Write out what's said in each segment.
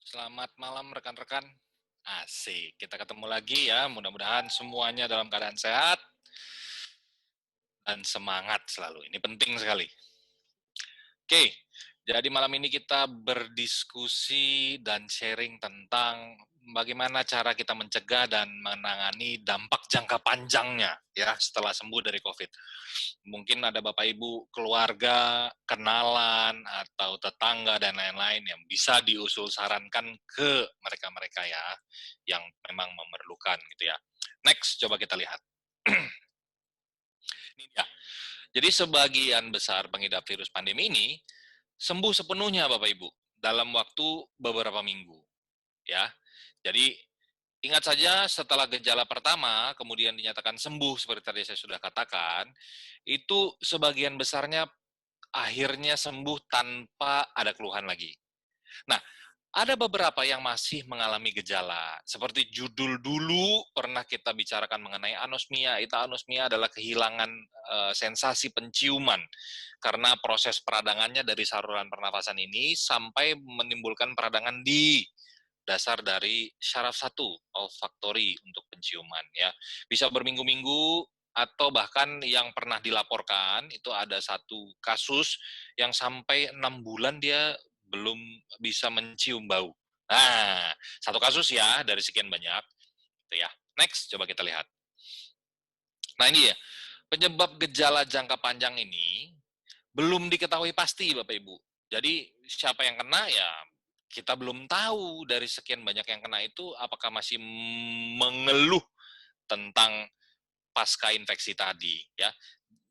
Selamat malam rekan-rekan. Asik, kita ketemu lagi ya. Mudah-mudahan semuanya dalam keadaan sehat dan semangat selalu. Ini penting sekali. Oke, jadi malam ini kita berdiskusi dan sharing tentang bagaimana cara kita mencegah dan menangani dampak jangka panjangnya ya setelah sembuh dari COVID. Mungkin ada Bapak Ibu keluarga, kenalan, atau tetangga dan lain-lain yang bisa diusul sarankan ke mereka-mereka ya yang memang memerlukan gitu ya. Next, coba kita lihat. Ini dia. Jadi sebagian besar pengidap virus pandemi ini sembuh sepenuhnya Bapak Ibu dalam waktu beberapa minggu ya. Jadi ingat saja setelah gejala pertama kemudian dinyatakan sembuh seperti tadi saya sudah katakan, itu sebagian besarnya akhirnya sembuh tanpa ada keluhan lagi. Nah, ada beberapa yang masih mengalami gejala. Seperti judul dulu pernah kita bicarakan mengenai anosmia. Itu anosmia adalah kehilangan sensasi penciuman karena proses peradangannya dari saluran pernafasan ini sampai menimbulkan peradangan di dasar dari syaraf satu olfaktori untuk penciuman ya. Bisa berminggu-minggu atau bahkan yang pernah dilaporkan itu ada satu kasus yang sampai 6 bulan dia belum bisa mencium bau. Nah, satu kasus ya dari sekian banyak. Gitu ya. Next, coba kita lihat. Nah ini ya, penyebab gejala jangka panjang ini belum diketahui pasti Bapak Ibu. Jadi siapa yang kena ya kita belum tahu dari sekian banyak yang kena itu apakah masih mengeluh tentang pasca infeksi tadi ya.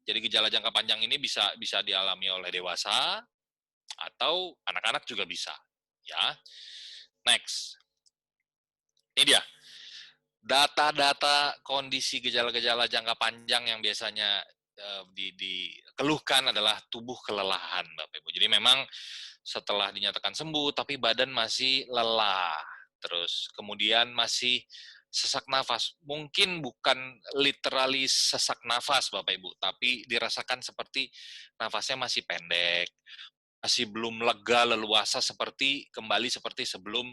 Jadi gejala jangka panjang ini bisa bisa dialami oleh dewasa atau anak-anak juga bisa ya. Next. Ini dia. Data-data kondisi gejala-gejala jangka panjang yang biasanya dikeluhkan adalah tubuh kelelahan, Bapak Ibu. Jadi memang setelah dinyatakan sembuh, tapi badan masih lelah. Terus kemudian masih sesak nafas. Mungkin bukan literally sesak nafas, Bapak Ibu, tapi dirasakan seperti nafasnya masih pendek, masih belum lega leluasa kembali seperti sebelum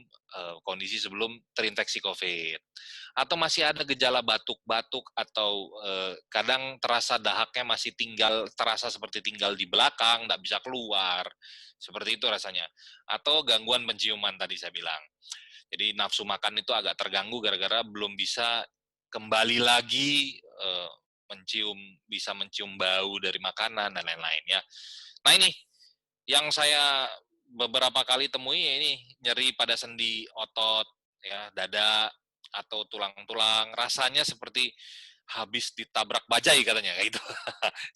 kondisi sebelum terinfeksi COVID. Atau masih ada gejala batuk-batuk atau kadang terasa dahaknya masih terasa seperti tinggal di belakang, nggak bisa keluar. Seperti itu rasanya. Atau gangguan penciuman tadi saya bilang. Jadi nafsu makan itu agak terganggu gara-gara belum bisa kembali lagi bisa mencium bau dari makanan dan lain-lain ya. Nah ini yang saya beberapa kali temui ini nyeri pada sendi otot, ya dada atau tulang-tulang, rasanya seperti habis ditabrak bajai katanya kayak gitu.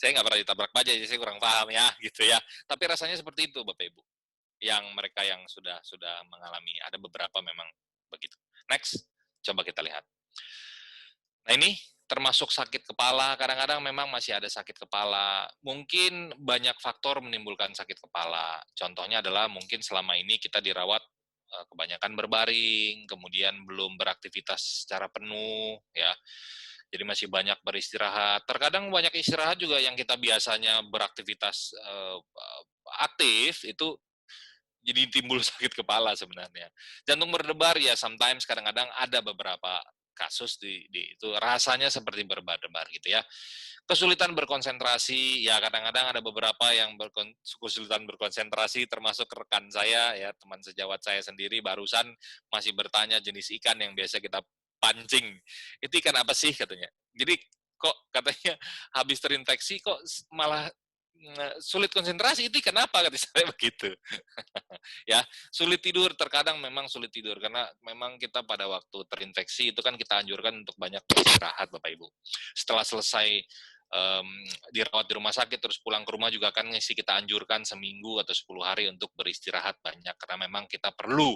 Saya nggak pernah ditabrak bajai, jadi saya kurang paham ya gitu ya. Tapi rasanya seperti itu Bapak Ibu. Yang mereka yang sudah mengalami, ada beberapa memang begitu. Next, coba kita lihat. Nah ini termasuk sakit kepala, kadang-kadang memang masih ada sakit kepala. Mungkin banyak faktor menimbulkan sakit kepala. Contohnya adalah mungkin selama ini kita dirawat kebanyakan berbaring, kemudian belum beraktivitas secara penuh, ya. Jadi masih banyak beristirahat. Terkadang banyak istirahat juga yang kita biasanya beraktivitas aktif itu jadi timbul sakit kepala sebenarnya. Jantung berdebar ya sometimes kadang-kadang ada beberapa kasus itu rasanya seperti berdebar-debar gitu ya. Kesulitan berkonsentrasi ya kadang-kadang ada beberapa yang kesulitan berkonsentrasi termasuk rekan saya ya teman sejawat saya sendiri barusan masih bertanya jenis ikan yang biasa kita pancing. Itu ikan apa sih katanya. Jadi kok katanya habis terinfeksi kok malah sulit konsentrasi itu kenapa kata saya begitu. Ya, sulit tidur terkadang memang sulit tidur karena memang kita pada waktu terinfeksi itu kan kita anjurkan untuk banyak beristirahat Bapak Ibu. Setelah selesai dirawat di rumah sakit terus pulang ke rumah juga kan kita anjurkan seminggu atau 10 hari untuk beristirahat banyak karena memang kita perlu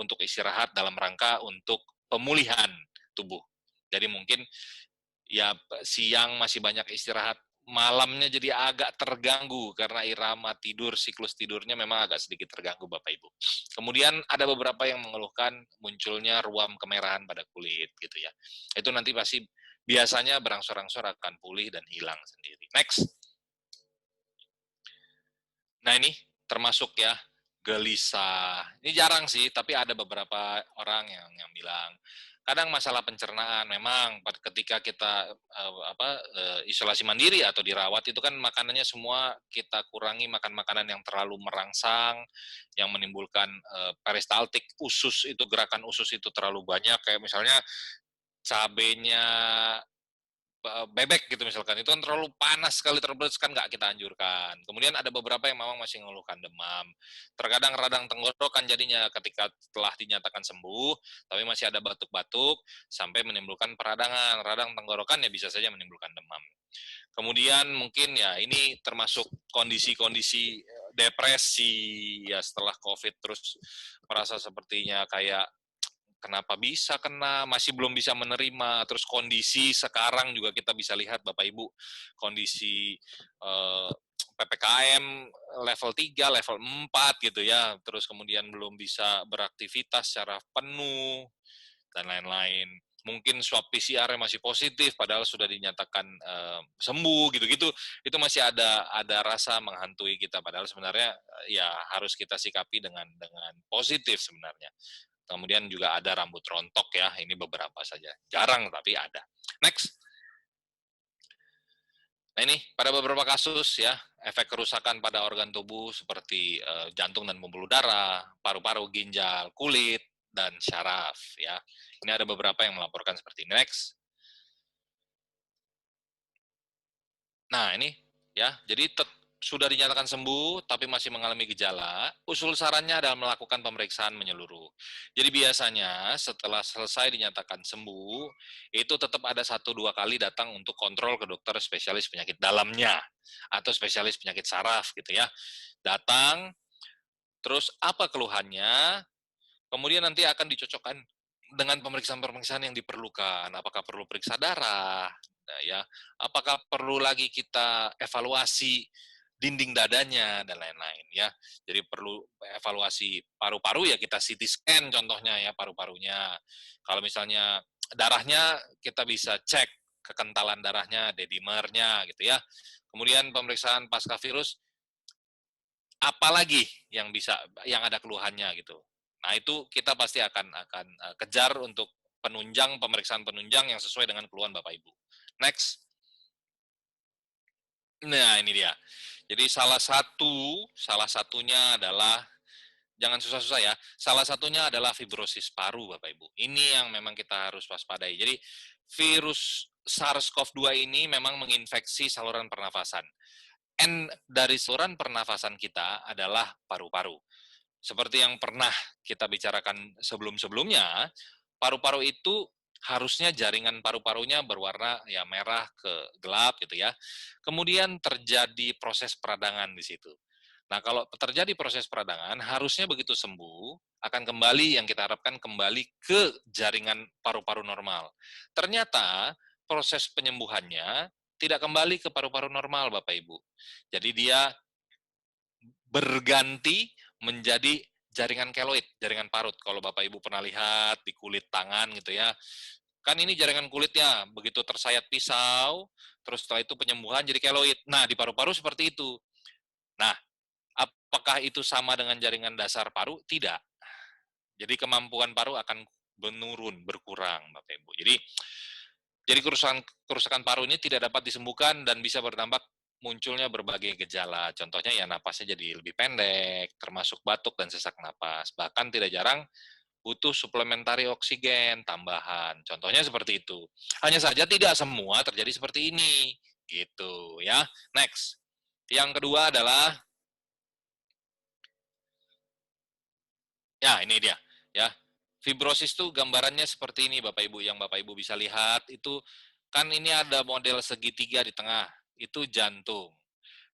untuk istirahat dalam rangka untuk pemulihan tubuh. Jadi mungkin ya siang masih banyak istirahat, malamnya jadi agak terganggu karena irama tidur, siklus tidurnya memang agak sedikit terganggu Bapak Ibu. Kemudian ada beberapa yang mengeluhkan munculnya ruam kemerahan pada kulit gitu ya. Itu nanti pasti biasanya berangsur-angsur akan pulih dan hilang sendiri. Next. Nah ini termasuk ya gelisah. Ini jarang sih, tapi ada beberapa orang yang bilang kadang masalah pencernaan memang ketika kita isolasi mandiri atau dirawat itu kan makanannya semua kita kurangi, makan makanan yang terlalu merangsang yang menimbulkan peristaltik usus, itu gerakan usus itu terlalu banyak, kayak misalnya cabenya bebek gitu misalkan, itu kan terlalu panas sekali, terberes, kan nggak kita anjurkan. Kemudian ada beberapa yang memang masih mengeluhkan demam, terkadang radang tenggorokan jadinya ketika telah dinyatakan sembuh, tapi masih ada batuk-batuk sampai menimbulkan peradangan. Radang tenggorokan ya bisa saja menimbulkan demam. Kemudian mungkin ya ini termasuk kondisi-kondisi depresi ya setelah COVID, terus merasa sepertinya kayak kenapa bisa kena, masih belum bisa menerima, terus kondisi sekarang juga kita bisa lihat Bapak Ibu, kondisi PPKM level 3, level 4 gitu ya, terus kemudian belum bisa beraktivitas secara penuh, dan lain-lain. Mungkin swab PCR masih positif, padahal sudah dinyatakan sembuh gitu-gitu, itu masih ada rasa menghantui kita, padahal sebenarnya ya harus kita sikapi dengan positif sebenarnya. Kemudian juga ada rambut rontok ya, ini beberapa saja. Jarang tapi ada. Next. Nah ini, pada beberapa kasus ya, efek kerusakan pada organ tubuh seperti jantung dan pembuluh darah, paru-paru, ginjal, kulit, dan syaraf ya. Ini ada beberapa yang melaporkan seperti ini. Next. Nah ini ya, jadi sudah dinyatakan sembuh tapi masih mengalami gejala, usul sarannya adalah melakukan pemeriksaan menyeluruh. Jadi biasanya setelah selesai dinyatakan sembuh, itu tetap ada 1-2 kali datang untuk kontrol ke dokter spesialis penyakit dalamnya atau spesialis penyakit saraf gitu ya. Datang, terus apa keluhannya, kemudian nanti akan dicocokkan dengan pemeriksaan-pemeriksaan yang diperlukan. Apakah perlu periksa darah, nah, ya, apakah perlu lagi kita evaluasi dinding dadanya dan lain-lain ya. Jadi perlu evaluasi paru-paru ya kita CT scan contohnya ya paru-parunya. Kalau misalnya darahnya kita bisa cek kekentalan darahnya, dedimernya gitu ya. Kemudian pemeriksaan pasca virus apalagi yang ada keluhannya gitu. Nah, itu kita pasti akan kejar untuk pemeriksaan penunjang yang sesuai dengan keluhan Bapak Ibu. Next. Nah, ini dia. Jadi salah satunya adalah jangan susah-susah ya. Salah satunya adalah fibrosis paru Bapak Ibu. Ini yang memang kita harus waspadai. Jadi virus SARS-CoV-2 ini memang menginfeksi saluran pernafasan. Dari saluran pernafasan kita adalah paru-paru. Seperti yang pernah kita bicarakan sebelum-sebelumnya, paru-paru itu harusnya jaringan paru-parunya berwarna ya merah ke gelap gitu ya. Kemudian terjadi proses peradangan di situ. Nah, kalau terjadi proses peradangan, harusnya begitu sembuh, akan kembali yang kita harapkan kembali ke jaringan paru-paru normal. Ternyata proses penyembuhannya tidak kembali ke paru-paru normal, Bapak Ibu. Jadi dia berganti menjadi jaringan keloid, jaringan parut. Kalau Bapak Ibu pernah lihat di kulit tangan gitu ya, kan ini jaringan kulitnya, begitu tersayat pisau, terus setelah itu penyembuhan jadi keloid. Nah, di paru-paru seperti itu. Nah, apakah itu sama dengan jaringan dasar paru? Tidak. Jadi kemampuan paru akan menurun, berkurang, Bapak Ibu. Jadi kerusakan paru ini tidak dapat disembuhkan dan bisa berdampak munculnya berbagai gejala. Contohnya ya napasnya jadi lebih pendek, termasuk batuk dan sesak napas. Bahkan tidak jarang butuh suplementari oksigen tambahan. Contohnya seperti itu. Hanya saja tidak semua terjadi seperti ini. Gitu ya. Next. Yang kedua adalah ya ini dia ya. Fibrosis itu gambarannya seperti ini Bapak Ibu, yang Bapak Ibu bisa lihat itu kan ini ada model segitiga di tengah, itu jantung.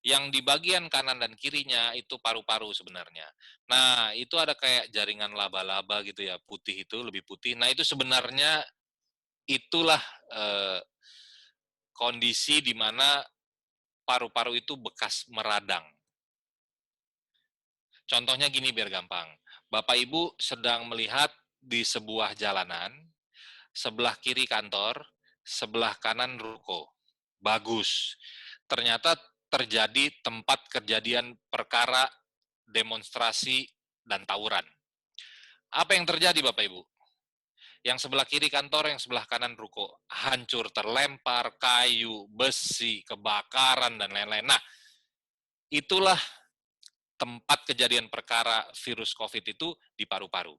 Yang di bagian kanan dan kirinya itu paru-paru sebenarnya. Nah, itu ada kayak jaringan laba-laba gitu ya, putih itu lebih putih. Nah, itu sebenarnya itulah eh, kondisi di mana paru-paru itu bekas meradang. Contohnya gini biar gampang. Bapak Ibu sedang melihat di sebuah jalanan, sebelah kiri kantor, sebelah kanan ruko. Bagus. Ternyata terjadi tempat kejadian perkara demonstrasi dan tawuran. Apa yang terjadi Bapak Ibu? Yang sebelah kiri kantor, yang sebelah kanan ruko. Hancur, terlempar, kayu, besi, kebakaran, dan lain-lain. Nah, itulah tempat kejadian perkara virus COVID itu di paru-paru.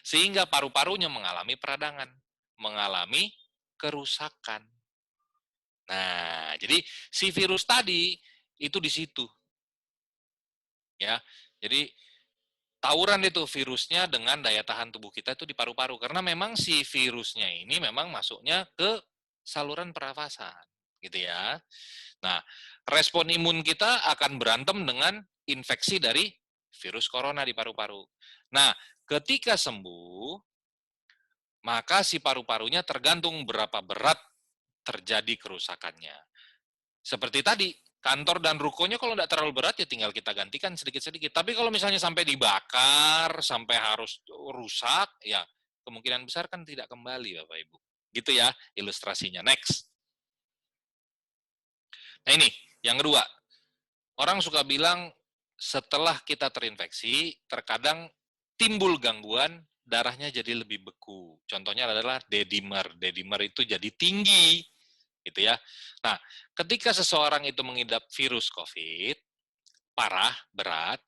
Sehingga paru-parunya mengalami peradangan, mengalami kerusakan. Nah, jadi si virus tadi itu di situ. Ya. Jadi tawuran itu virusnya dengan daya tahan tubuh kita itu di paru-paru karena memang si virusnya ini memang masuknya ke saluran pernafasan, gitu ya. Nah, respon imun kita akan berantem dengan infeksi dari virus corona di paru-paru. Nah, ketika sembuh, maka si paru-parunya tergantung berapa berat terjadi kerusakannya. Seperti tadi, kantor dan rukonya kalau tidak terlalu berat ya tinggal kita gantikan sedikit-sedikit. Tapi kalau misalnya sampai dibakar, sampai harus rusak, ya kemungkinan besar kan tidak kembali Bapak Ibu. Gitu ya ilustrasinya. Next. Nah ini, yang kedua. Orang suka bilang setelah kita terinfeksi, terkadang timbul gangguan, darahnya jadi lebih beku. Contohnya adalah dedimer. Dedimer itu jadi tinggi, gitu ya. Nah, ketika seseorang itu mengidap virus COVID, parah, berat,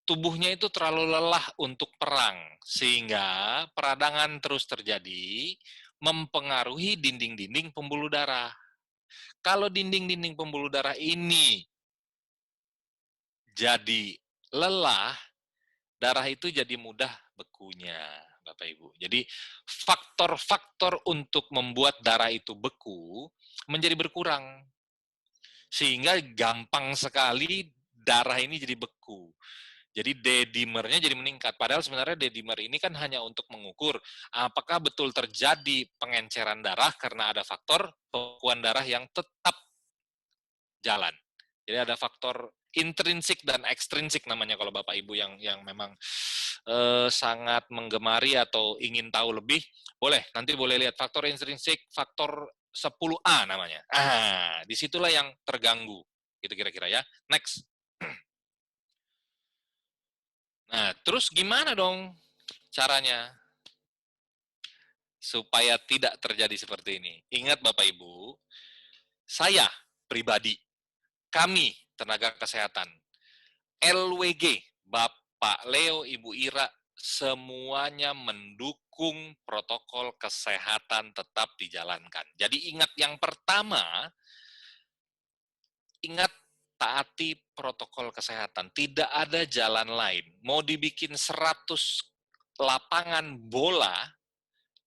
tubuhnya itu terlalu lelah untuk perang, sehingga peradangan terus terjadi, mempengaruhi dinding-dinding pembuluh darah. Kalau dinding-dinding pembuluh darah ini jadi lelah, darah itu jadi mudah bekunya, Bapak Ibu. Jadi faktor-faktor untuk membuat darah itu beku menjadi berkurang. Sehingga gampang sekali darah ini jadi beku. Jadi dedimernya jadi meningkat. Padahal sebenarnya dedimer ini kan hanya untuk mengukur apakah betul terjadi pengenceran darah karena ada faktor pembekuan darah yang tetap jalan. Jadi ada faktor intrinsik dan ekstrinsik namanya kalau Bapak Ibu yang memang sangat menggemari atau ingin tahu lebih, nanti boleh lihat faktor intrinsik, faktor 10A namanya. Disitulah yang terganggu. Gitu kira-kira ya. Next. Nah, terus gimana dong caranya supaya tidak terjadi seperti ini? Ingat Bapak Ibu, saya pribadi, kami tenaga kesehatan, LWG, Bapak Leo, Ibu Ira, semuanya mendukung protokol kesehatan tetap dijalankan. Jadi ingat yang pertama, ingat taati protokol kesehatan. Tidak ada jalan lain. Mau dibikin 100 lapangan bola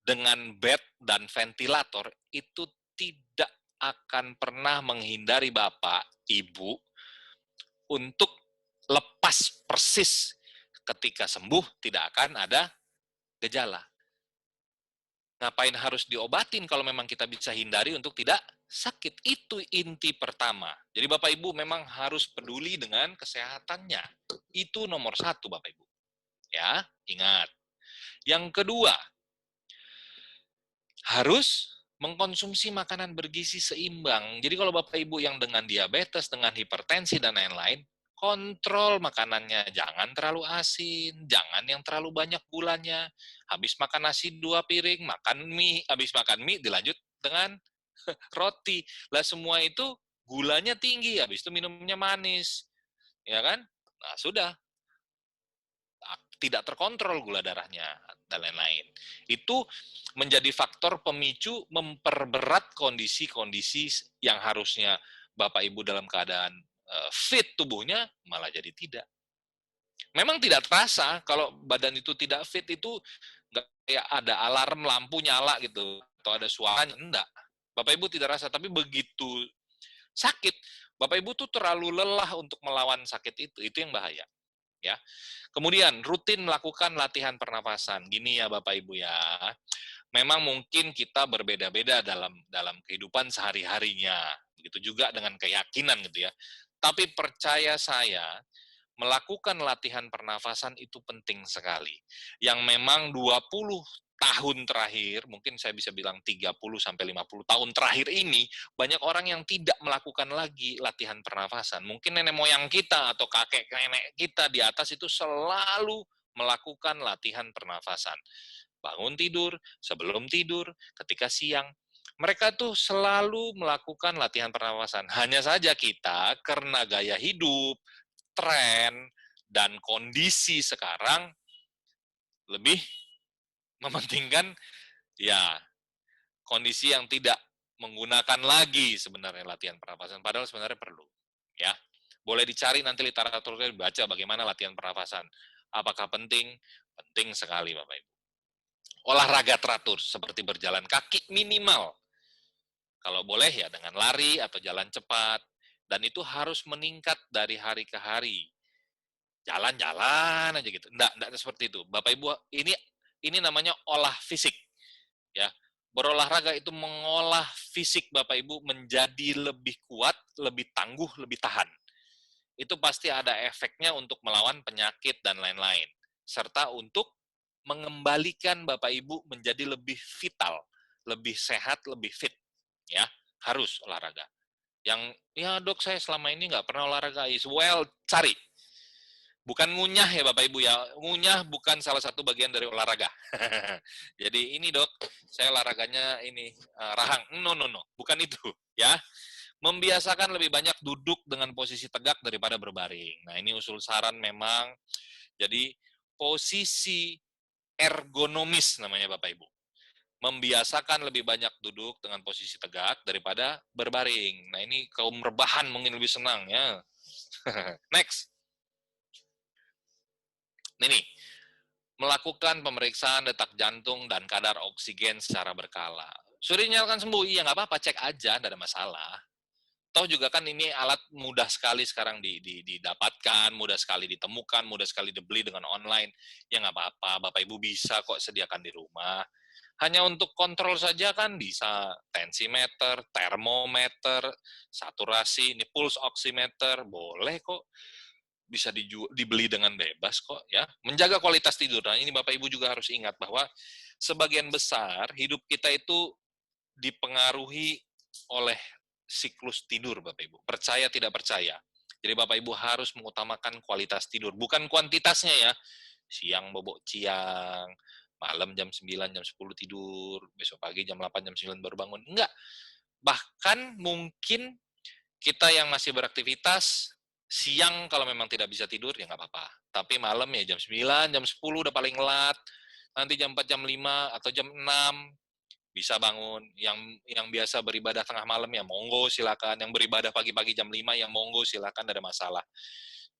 dengan bed dan ventilator, itu tidak akan pernah menghindari Bapak, Ibu, untuk lepas persis ketika sembuh tidak akan ada gejala. Ngapain harus diobatin kalau memang kita bisa hindari untuk tidak sakit? Itu inti pertama. Jadi Bapak Ibu memang harus peduli dengan kesehatannya. Itu nomor satu Bapak Ibu. Ya, ingat. Yang kedua, harus mengkonsumsi makanan bergizi seimbang. Jadi kalau Bapak Ibu yang dengan diabetes, dengan hipertensi, dan lain-lain, kontrol makanannya. Jangan terlalu asin, jangan yang terlalu banyak gulanya. Habis makan nasi 2 piring, makan mie, habis makan mie dilanjut dengan roti. Lah semua itu gulanya tinggi, habis itu minumnya manis. Ya kan? Nah, sudah. Tidak terkontrol gula darahnya, dan lain-lain. Itu menjadi faktor pemicu memperberat kondisi-kondisi yang harusnya Bapak Ibu dalam keadaan fit tubuhnya, malah jadi tidak. Memang tidak terasa kalau badan itu tidak fit itu nggak kayak ada alarm lampu nyala gitu atau ada suaranya, enggak. Bapak Ibu tidak rasa, tapi begitu sakit, Bapak Ibu tuh terlalu lelah untuk melawan sakit itu yang bahaya. Ya. Kemudian rutin melakukan latihan pernafasan. Gini ya Bapak Ibu ya. Memang mungkin kita berbeda-beda dalam kehidupan sehari-harinya. Begitu juga dengan keyakinan gitu ya. Tapi percaya saya, melakukan latihan pernafasan itu penting sekali. Yang memang 20 tahun terakhir, mungkin saya bisa bilang 30-50 tahun terakhir ini, banyak orang yang tidak melakukan lagi latihan pernafasan. Mungkin nenek moyang kita atau kakek nenek kita di atas itu selalu melakukan latihan pernafasan. Bangun tidur, sebelum tidur, ketika siang, mereka tuh selalu melakukan latihan pernafasan. Hanya saja kita, karena gaya hidup, tren, dan kondisi sekarang, lebih mementingkan ya kondisi yang tidak menggunakan lagi sebenarnya latihan pernafasan, padahal sebenarnya perlu. Ya, boleh dicari nanti literaturnya, dibaca bagaimana latihan pernafasan. Apakah penting? Penting sekali, Bapak Ibu. Olahraga teratur seperti berjalan kaki minimal. Kalau boleh ya dengan lari atau jalan cepat. Dan itu harus meningkat dari hari ke hari. Jalan-jalan aja gitu. Enggak seperti itu. Bapak Ibu, ini namanya olah fisik. Ya, berolahraga itu mengolah fisik Bapak Ibu menjadi lebih kuat, lebih tangguh, lebih tahan. Itu pasti ada efeknya untuk melawan penyakit dan lain-lain. Serta untuk mengembalikan Bapak Ibu menjadi lebih vital, lebih sehat, lebih fit. Ya, harus olahraga. Yang, ya dok saya selama ini nggak pernah olahraga, well, cari. Bukan ngunyah ya Bapak Ibu ya, ngunyah bukan salah satu bagian dari olahraga. Jadi ini dok, saya olahraganya ini rahang, no, bukan itu ya. Membiasakan lebih banyak duduk dengan posisi tegak daripada berbaring. Nah ini usul saran memang, jadi posisi ergonomis namanya Bapak Ibu. Membiasakan lebih banyak duduk dengan posisi tegak daripada berbaring. Nah ini kaum rebahan mungkin lebih senang ya. Next. Ini melakukan pemeriksaan detak jantung dan kadar oksigen secara berkala. Sudah dinyatakan sembuh, iya nggak apa-apa, cek aja, tidak ada masalah. Toh juga kan ini alat mudah sekali sekarang didapatkan, mudah sekali ditemukan, mudah sekali dibeli dengan online. Ya nggak apa-apa, Bapak Ibu bisa kok sediakan di rumah. Hanya untuk kontrol saja kan bisa tensimeter, termometer, saturasi, ini pulse oximeter, boleh kok. Bisa dibeli dengan bebas kok ya. Menjaga kualitas tidur. Nah, ini Bapak Ibu juga harus ingat bahwa sebagian besar hidup kita itu dipengaruhi oleh siklus tidur Bapak Ibu. Percaya tidak percaya. Jadi Bapak Ibu harus mengutamakan kualitas tidur, bukan kuantitasnya ya. Siang bobok siang, malam jam 9, jam 10 tidur, besok pagi jam 8, jam 9 baru bangun. Enggak. Bahkan mungkin kita yang masih beraktivitas, siang kalau memang tidak bisa tidur, ya nggak apa-apa. Tapi malam ya jam 9, jam 10 udah paling telat. Nanti jam 4, jam 5, atau jam 6 bisa bangun. Yang biasa beribadah tengah malam ya monggo silakan. Yang beribadah pagi-pagi jam 5 ya monggo silakan, tidak ada masalah.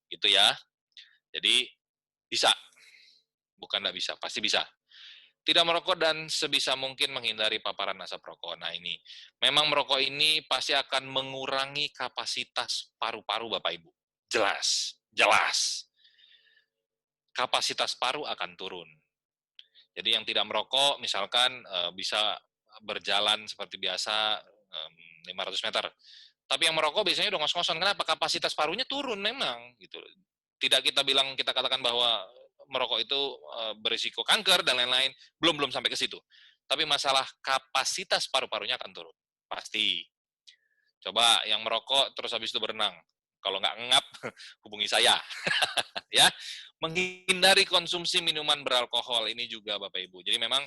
Gitu ya. Jadi bisa. Bukan nggak bisa, pasti bisa. Tidak merokok dan sebisa mungkin menghindari paparan asap rokok. Nah ini, memang merokok ini pasti akan mengurangi kapasitas paru-paru Bapak Ibu. Jelas, jelas. Kapasitas paru akan turun. Jadi yang tidak merokok misalkan bisa berjalan seperti biasa 500 meter. Tapi yang merokok biasanya udah ngos-ngosan. Kenapa? Kapasitas parunya turun memang. Gitu. Tidak kita katakan bahwa merokok itu berisiko kanker dan lain-lain. Belum sampai ke situ. Tapi masalah kapasitas paru-parunya akan turun. Pasti. Coba yang merokok terus habis itu berenang. Kalau nggak ngap, hubungi saya. Ya, menghindari konsumsi minuman beralkohol ini juga Bapak Ibu. Jadi memang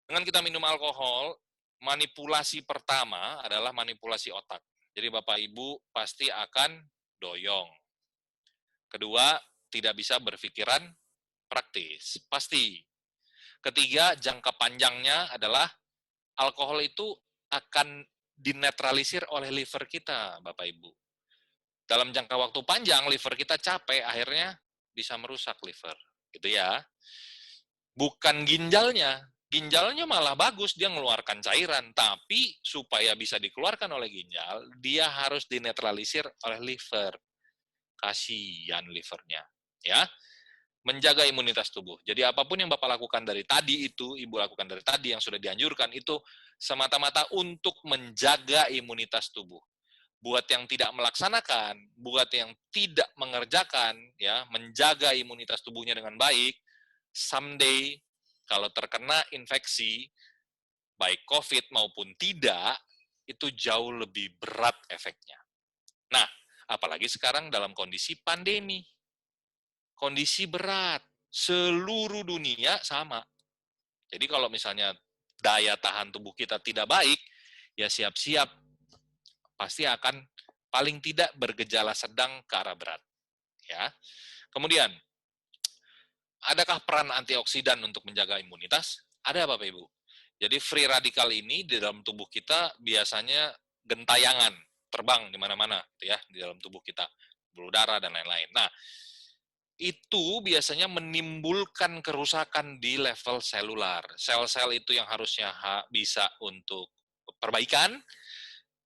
dengan kita minum alkohol, manipulasi pertama adalah manipulasi otak. Jadi Bapak Ibu pasti akan doyong. Kedua, tidak bisa berpikiran praktis. Pasti. Ketiga, jangka panjangnya adalah alkohol itu akan dinetralisir oleh liver kita, Bapak Ibu. Dalam jangka waktu panjang, liver kita capek, akhirnya bisa merusak liver. Gitu ya. Bukan ginjalnya. Ginjalnya malah bagus, dia mengeluarkan cairan. Tapi supaya bisa dikeluarkan oleh ginjal, dia harus dinetralisir oleh liver. Kasihan livernya. Ya, menjaga imunitas tubuh. Jadi apapun yang Bapak lakukan dari tadi itu, Ibu lakukan dari tadi yang sudah dianjurkan, itu semata-mata untuk menjaga imunitas tubuh. Buat yang tidak melaksanakan, buat yang tidak mengerjakan, ya, menjaga imunitas tubuhnya dengan baik, someday kalau terkena infeksi, baik COVID maupun tidak, itu jauh lebih berat efeknya. Nah, apalagi sekarang dalam kondisi pandemi. Kondisi berat. Seluruh dunia sama. Jadi kalau misalnya daya tahan tubuh kita tidak baik, ya siap-siap pasti akan paling tidak bergejala sedang ke arah berat. Ya. Kemudian, adakah peran antioksidan untuk menjaga imunitas? Ada, Bapak Ibu. Jadi free radikal ini di dalam tubuh kita biasanya gentayangan, terbang di mana-mana ya di dalam tubuh kita, pembuluh darah dan lain-lain. Nah, itu biasanya menimbulkan kerusakan di level selular. Sel-sel itu yang harusnya bisa untuk perbaikan,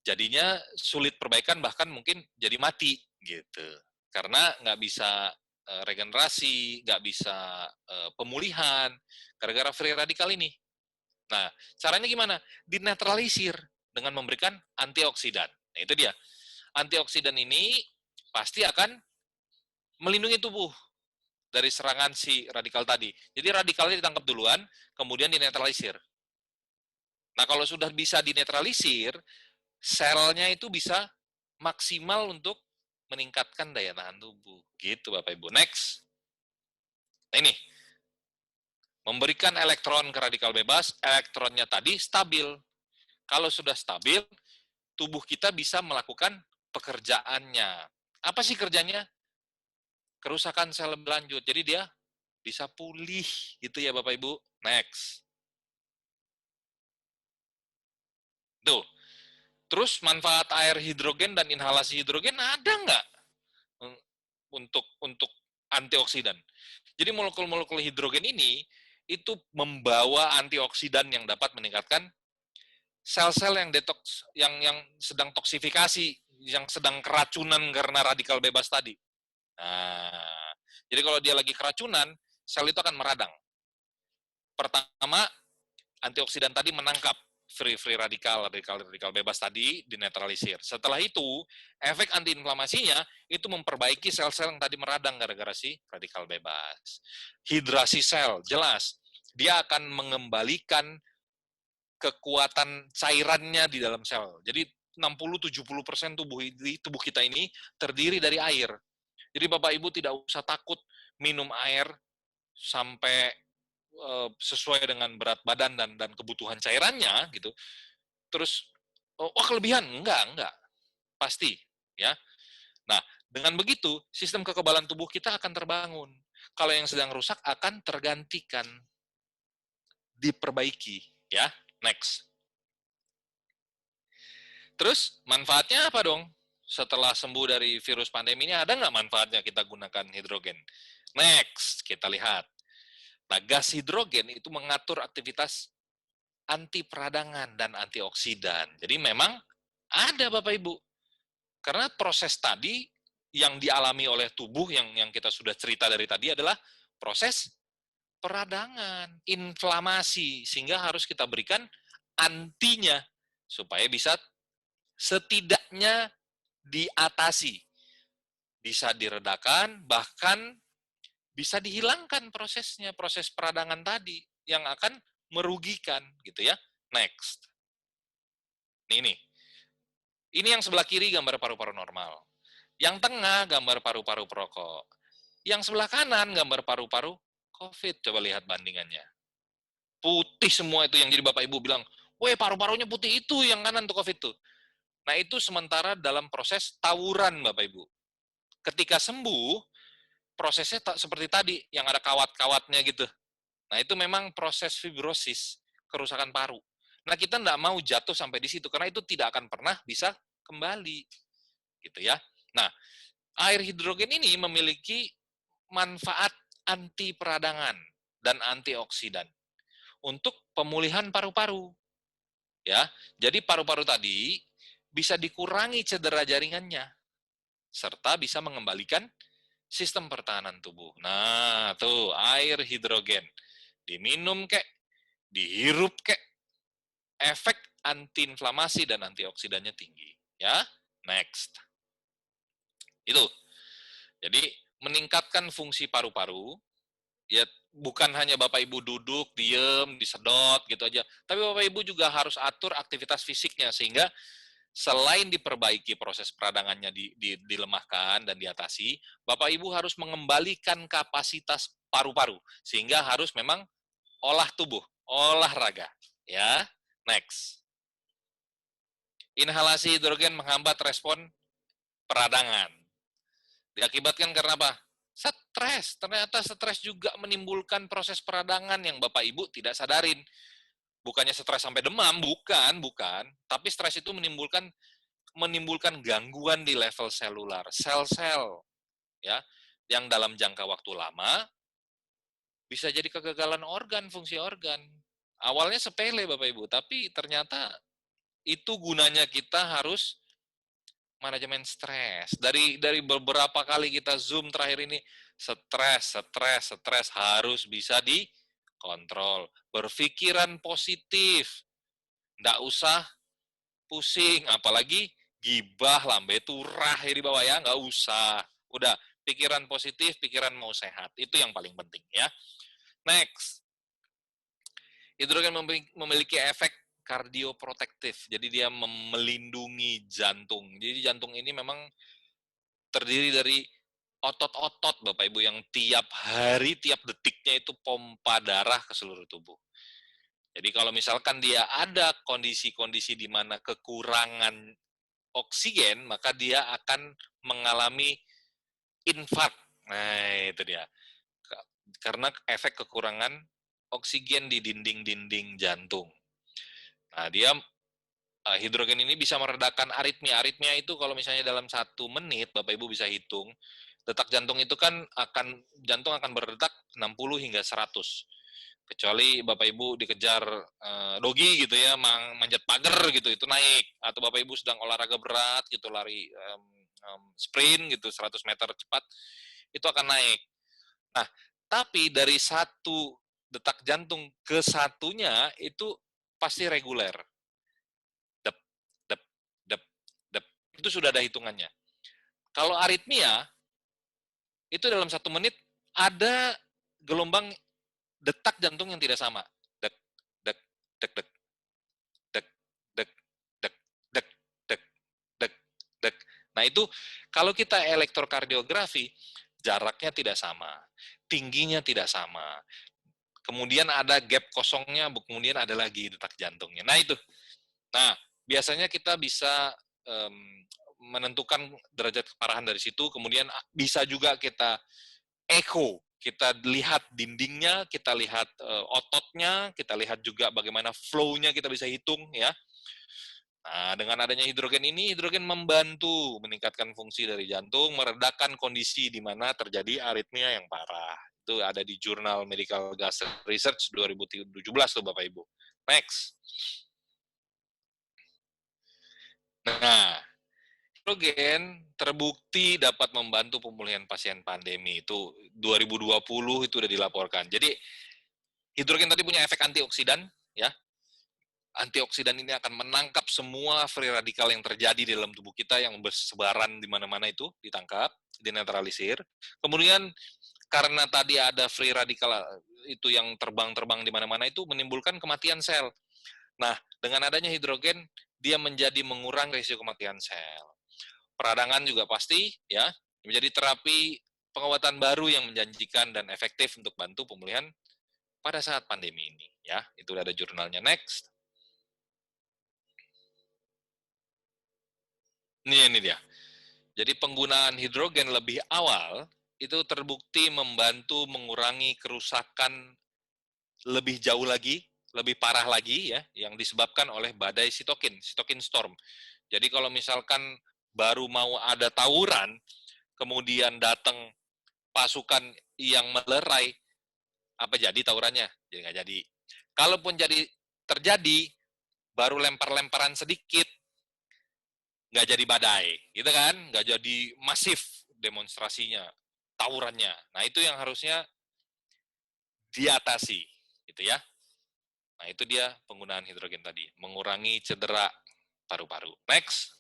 jadinya sulit perbaikan, bahkan mungkin jadi mati gitu. Karena nggak bisa regenerasi, nggak bisa pemulihan, gara-gara free radikal ini. Nah, caranya gimana? Dinetralisir dengan memberikan antioksidan. Nah, itu dia. Antioksidan ini pasti akan melindungi tubuh dari serangan si radikal tadi. Jadi radikalnya ditangkap duluan, kemudian dinetralisir. Nah, kalau sudah bisa dinetralisir, selnya itu bisa maksimal untuk meningkatkan daya tahan tubuh. Gitu, Bapak Ibu. Next. Nah, ini. Memberikan elektron ke radikal bebas, elektronnya tadi stabil. Kalau sudah stabil, tubuh kita bisa melakukan pekerjaannya. Apa sih kerjanya? Kerusakan sel berlanjut. Jadi dia bisa pulih gitu ya Bapak Ibu. Next. Tuh. Terus manfaat air hidrogen dan inhalasi hidrogen ada nggak untuk antioksidan? Jadi molekul-molekul hidrogen ini itu membawa antioksidan yang dapat meningkatkan sel-sel yang detoks, yang sedang toksifikasi, yang sedang keracunan karena radikal bebas tadi. Nah, jadi kalau dia lagi keracunan, sel itu akan meradang. Pertama, antioksidan tadi menangkap free radikal bebas tadi dinetralisir. Setelah itu, efek antiinflamasinya itu memperbaiki sel-sel yang tadi meradang gara-gara si radikal bebas. Hidrasi sel, jelas. Dia akan mengembalikan kekuatan cairannya di dalam sel. Jadi 60-70% tubuh kita ini terdiri dari air. Jadi Bapak Ibu tidak usah takut minum air sampai sesuai dengan berat badan dan kebutuhan cairannya gitu. Terus wah kelebihan? Enggak. Pasti ya. Nah, dengan begitu sistem kekebalan tubuh kita akan terbangun. Kalau yang sedang rusak akan tergantikan, diperbaiki ya. Next. Terus manfaatnya apa dong? Setelah sembuh dari virus pandemi ini ada nggak manfaatnya kita gunakan hidrogen? Next, kita lihat. Nah, gas hidrogen itu mengatur aktivitas anti peradangan dan antioksidan. Jadi memang ada Bapak Ibu. Karena proses tadi yang dialami oleh tubuh yang kita sudah cerita dari tadi adalah proses peradangan, inflamasi, sehingga harus kita berikan antinya supaya bisa setidaknya diatasi, bisa diredakan, bahkan bisa dihilangkan prosesnya, proses peradangan tadi yang akan merugikan gitu ya. Next. Ini. Ini yang sebelah kiri gambar paru-paru normal. Yang tengah gambar paru-paru perokok. Yang sebelah kanan gambar paru-paru COVID. Coba lihat bandingannya. Putih semua itu yang jadi Bapak Ibu bilang, "Weh, paru-parunya putih itu yang kanan tuh COVID tuh." Nah, itu sementara dalam proses tawuran Bapak Ibu. Ketika sembuh, prosesnya seperti tadi, yang ada kawat-kawatnya gitu. Nah, itu memang proses fibrosis, kerusakan paru. Nah, kita nggak mau jatuh sampai di situ, karena itu tidak akan pernah bisa kembali. Gitu ya. Nah, air hidrogen ini memiliki manfaat anti peradangan dan antioksidan untuk pemulihan paru-paru. Ya, jadi paru-paru tadi bisa dikurangi cedera jaringannya, serta bisa mengembalikan sistem pertahanan tubuh. Nah, tuh air hidrogen. Diminum kek, dihirup kek, efek antiinflamasi dan antioksidannya tinggi. Ya, next. Itu. Jadi meningkatkan fungsi paru-paru, ya bukan hanya Bapak Ibu duduk, diem, disedot gitu aja, tapi Bapak Ibu juga harus atur aktivitas fisiknya sehingga selain diperbaiki proses peradangannya dilemahkan dan diatasi, Bapak Ibu harus mengembalikan kapasitas paru-paru sehingga harus memang olah tubuh, olahraga. Ya, next. Inhalasi hidrogen menghambat respon peradangan. Diakibatkan karena apa? Stres. Ternyata stres juga menimbulkan proses peradangan yang Bapak Ibu tidak sadarin. Bukannya stres sampai demam, bukan. Tapi stres itu menimbulkan gangguan di level selular, sel-sel, ya, yang dalam jangka waktu lama bisa jadi kegagalan organ, fungsi organ. Awalnya sepele Bapak Ibu, tapi ternyata itu gunanya kita harus manajemen stres. Dari beberapa kali kita Zoom terakhir ini, stres harus bisa dikontrol. Berpikiran positif, nggak usah pusing, apalagi gibah, lambe turah ya di bawah ya, nggak usah. Udah, pikiran positif, pikiran mau sehat. Itu yang paling penting ya. Next, hidrogen memiliki efek kardioprotektif. Jadi dia melindungi jantung. Jadi jantung ini memang terdiri dari otot-otot Bapak Ibu yang tiap hari, tiap detiknya itu pompa darah ke seluruh tubuh. Jadi kalau misalkan dia ada kondisi-kondisi di mana kekurangan oksigen, maka dia akan mengalami infark. Nah, itu dia. Karena efek kekurangan oksigen di dinding-dinding jantung. Nah, dia hidrogen ini bisa meredakan aritmia. Aritmia itu kalau misalnya dalam 1 menit, Bapak Ibu bisa hitung, detak jantung itu kan jantung akan berdetak 60 hingga 100. Kecuali Bapak Ibu dikejar dogi gitu ya, manjat pagar gitu, itu naik. Atau Bapak Ibu sedang olahraga berat gitu, lari sprint gitu, 100 meter cepat, itu akan naik. Nah, tapi dari 1 detak jantung ke satunya itu pasti reguler. Dep, dep, dep, dep. Itu sudah ada hitungannya. Kalau aritmia, itu dalam 1 menit ada gelombang detak jantung yang tidak sama. Dek, dek, dek, dek, dek, dek, dek, dek, dek, dek, dek. Nah itu kalau kita elektrokardiografi, jaraknya tidak sama, tingginya tidak sama, kemudian ada gap kosongnya, kemudian ada lagi detak jantungnya. Nah itu. Nah biasanya kita bisa um, menentukan derajat keparahan dari situ, kemudian bisa juga kita echo, kita lihat dindingnya, kita lihat ototnya, kita lihat juga bagaimana flow-nya, kita bisa hitung ya. Nah, dengan adanya hidrogen ini, hidrogen membantu meningkatkan fungsi dari jantung, meredakan kondisi di mana terjadi aritmia yang parah. Itu ada di jurnal Medical Gas Research 2017 tuh Bapak Ibu. Next. Nah, hidrogen terbukti dapat membantu pemulihan pasien pandemi. Itu 2020 itu udah dilaporkan. Jadi hidrogen tadi punya efek antioksidan, ya. Antioksidan ini akan menangkap semua free radikal yang terjadi di dalam tubuh kita yang bersebaran di mana-mana itu ditangkap, dinetralisir. Kemudian karena tadi ada free radikal itu yang terbang-terbang di mana-mana itu menimbulkan kematian sel. Nah, dengan adanya hidrogen dia menjadi mengurangi risiko kematian sel. Peradangan juga pasti ya, menjadi terapi pengobatan baru yang menjanjikan dan efektif untuk bantu pemulihan pada saat pandemi ini ya. Itu udah ada jurnalnya. Next. Ini dia. Jadi penggunaan hidrogen lebih awal itu terbukti membantu mengurangi kerusakan lebih jauh lagi, lebih parah lagi ya, yang disebabkan oleh badai sitokin storm. Jadi kalau misalkan baru mau ada tawuran, kemudian datang pasukan yang melerai, apa jadi tawurannya? Jadi nggak jadi. Kalaupun jadi terjadi, baru lempar-lemparan sedikit, nggak jadi badai, gitu kan? Nggak jadi masif demonstrasinya, tawurannya. Nah itu yang harusnya diatasi, gitu ya. Nah itu dia penggunaan hidrogen tadi, mengurangi cedera paru-paru. Next.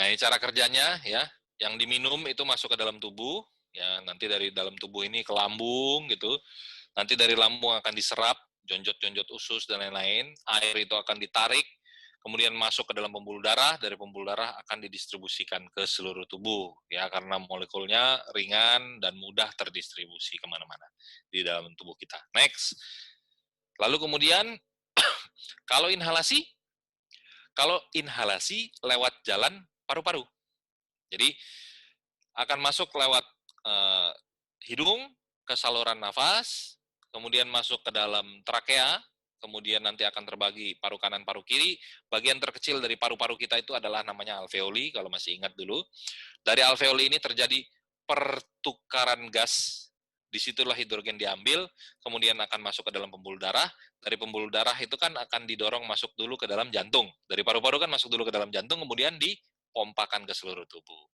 Nah ini cara kerjanya ya, yang diminum itu masuk ke dalam tubuh, ya nanti dari dalam tubuh ini ke lambung gitu, nanti dari lambung akan diserap jonjot-jonjot usus dan lain-lain, air itu akan ditarik, kemudian masuk ke dalam pembuluh darah, dari pembuluh darah akan didistribusikan ke seluruh tubuh, ya karena molekulnya ringan dan mudah terdistribusi kemana-mana di dalam tubuh kita. Next. Lalu kemudian kalau inhalasi lewat jalan paru-paru. Jadi akan masuk lewat hidung ke saluran nafas, kemudian masuk ke dalam trakea, kemudian nanti akan terbagi paru kanan, paru kiri. Bagian terkecil dari paru-paru kita itu adalah namanya alveoli, kalau masih ingat dulu. Dari alveoli ini terjadi pertukaran gas. Disitulah hidrogen diambil, kemudian akan masuk ke dalam pembuluh darah. Dari pembuluh darah itu kan akan didorong masuk dulu ke dalam jantung. Dari paru-paru kan masuk dulu ke dalam jantung, kemudian dipompakan ke seluruh tubuh.